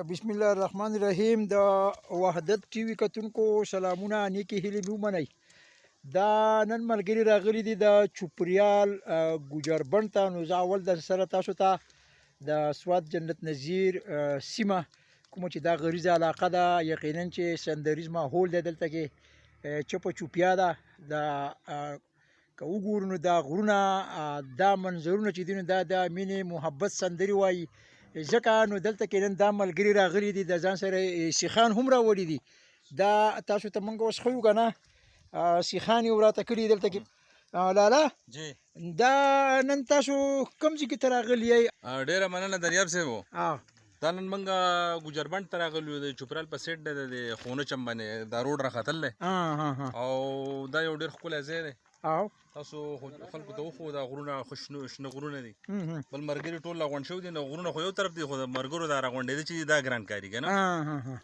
بسم الله الرحمن الرحیم. د وحدت ټي وي کتونکو سلامونه، نیکې هیلې مې ومنئ. دا نن ملګري راغلي دي د چوپریال ګوجربڼ ته. نو زه اول د سره تاسو ته د سوات جنت نظیر سیمه کومه چې دا غریزه علاقه ده، یقینا چې سندریز ماحول دی دلته کې، چپه چوپیا ده. که وګورو نو دا غرونه، دا منظرونه چې دي نو دا د مینې محبت سندرې وایي. ځکه نو دلته کې نن دا ملګري راغلي دي، د ځان سره سیخان هم راوړي دي. دا تاسو ته موږ اوس ښیو که نه، سیخان یې راته کړي دلته کې. لاله دا نن تاسو کوم ځای کې ته راغلي یئ؟ ډېره مننه دریاب صاحب. دا نن موږ ګوجربڼ ته راغلي یو، د چوپرال په سیټ دی، د خونه چم باندې دا روډ راختل دی او دا یو ډېر ښکلی ځای دی. تاسو خلکو ته وښو دا غرونه شنه غرونه دي، بل ملګري ټول راغونډ شوي دي. نو غرونه خو یو طرف دي، خو د ملګرو دا راغونډېده چې دا ګران کاري که نه.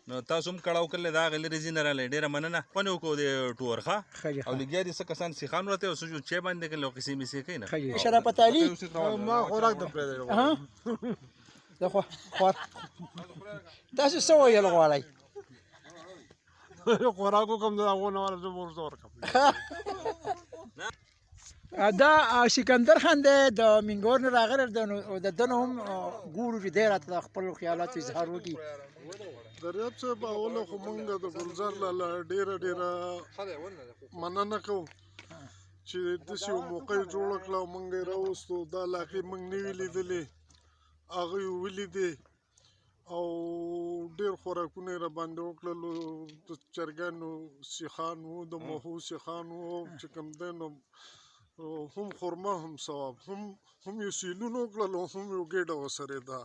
نو تاسو هم کړاو کړلی، دا هغې لرې ځای نه راغلی. ډېره مننه، خوند یې وکړو د ټور ښه. او لګیا دي څه کسان سیخان ورته او څه چای باندې کړل او کیسې میسې کوي نه. شرافت علي ما خوراک د پرېږدی د تاسو څه ویل غواړئ؟ خوراک وکړم، د هغو نه زه ورته ورکړم. دا سکندر خان دی، د منګور نه راغلی دی. نو د ده نه هم ګورو چې دی راته د خپلو خیالاتو اظهار وکړي. دریاب صاحب، اوله خو موږ د ګلزار لاله ډېره مننه کوو چې داسې یو موقع یې جوړه کړه او موږ یې راوستو. دا علاقې موږ نه وي لیدلې، هغه یې ولیدې او ډېر خوراکونه یې راباندې وکړلو. د چرګانو سیخان وو، د مهو سیخان وو، چې کوم دی نو هم خرما هم ثواب، هم یې سیلونه وکړل او هم یو ګېډه وسرېده.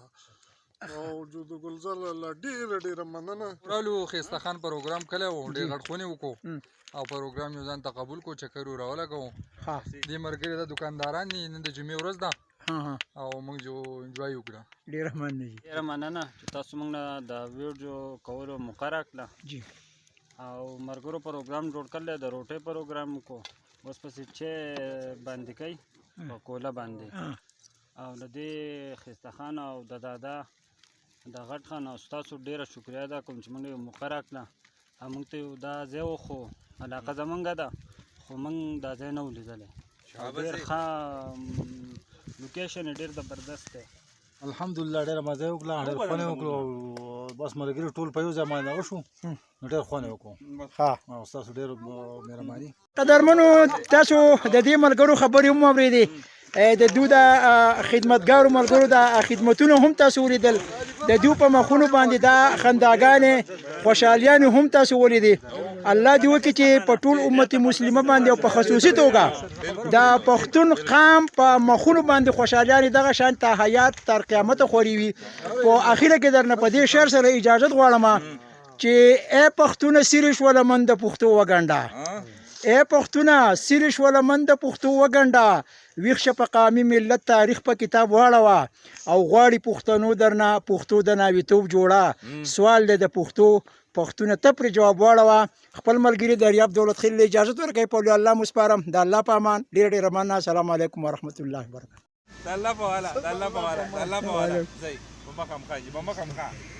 او جو د ګلزار لاله ډېره مننه. رالو ښایسته خان پروګرام کلی وو، ډېر غټ خونې وکړو او پروګرام یې ځان ته قبول کړو، چکر یې راولګوو. دې ملګري دا دکانداران دي، نن د جمعې ورځ ده او موږ جو انجوای وکړه. ډېره مننه. ډېره مننه چې تاسو موږ نه د ویډیو کولو موقع راکړه او ملګرو پروګرام جوړ کړلی، د روټۍ پروګرام وکړو. اوس پسې چې باندې کوي په کوله باندې. او د دې ښایسته خان او د دادا د غټ خان او ستاسو ډېره شکریه ادا کوم چې موږ یو موقع راکړه او موږ ته یو دا ځای وښو. علاقه زموږ ده خو موږ دا ځای نه و لیدلی. ډېر ښه لوکیشن یې ډېر زبردست دی. الحمدلله ډېره مزه یې وکړه، ډېر خوند یې وکړو او بس ملګري ټول په یو ځای باندې وشو، نو ډېر خوند یې وکړو. او ستاسو ډېر مهرباني. قدرمنو، تاسو د دې ملګرو خبرې هم واورېدې، د دوی د خدمتګارو ملګرو د خدمتونه هم تاسو ولیدل. د دوی په مخونو باندې دا خنداګانې، خوشحالیانې هم تاسو ولیدې. الله دې وکړي چې په ټول امت مسلمه باندې او په خصوصي توګه د پښتون قام په مخونو باندې خوشحالیانې دغه شان ته حیات تر قیامته خوري وي. په اخره کې درنه په دې شعر سره اجازت غواړم چې ای پښتونه سیرې شوله من د پښتو وګنډه، ای پښتونه سیرې شوله من د پښتو وګنډه. ویښ شه په قامي ملت تاریخ په کتاب واړوه او غواړي پښتنو درنه پښتو د ناویتوب جوړه. سوال دی د پښتونه ته پرې جواب واړوه. خپل ملګري دریاب دولت خیل اجازت ورکوي، په الله مو سپارم. د الله په امان. ډېره مننه. السلام علیکم ورحمت الله وبرکاته. د الله په والا، د الله په والا، د الله په والا. ځئ په مخه مخه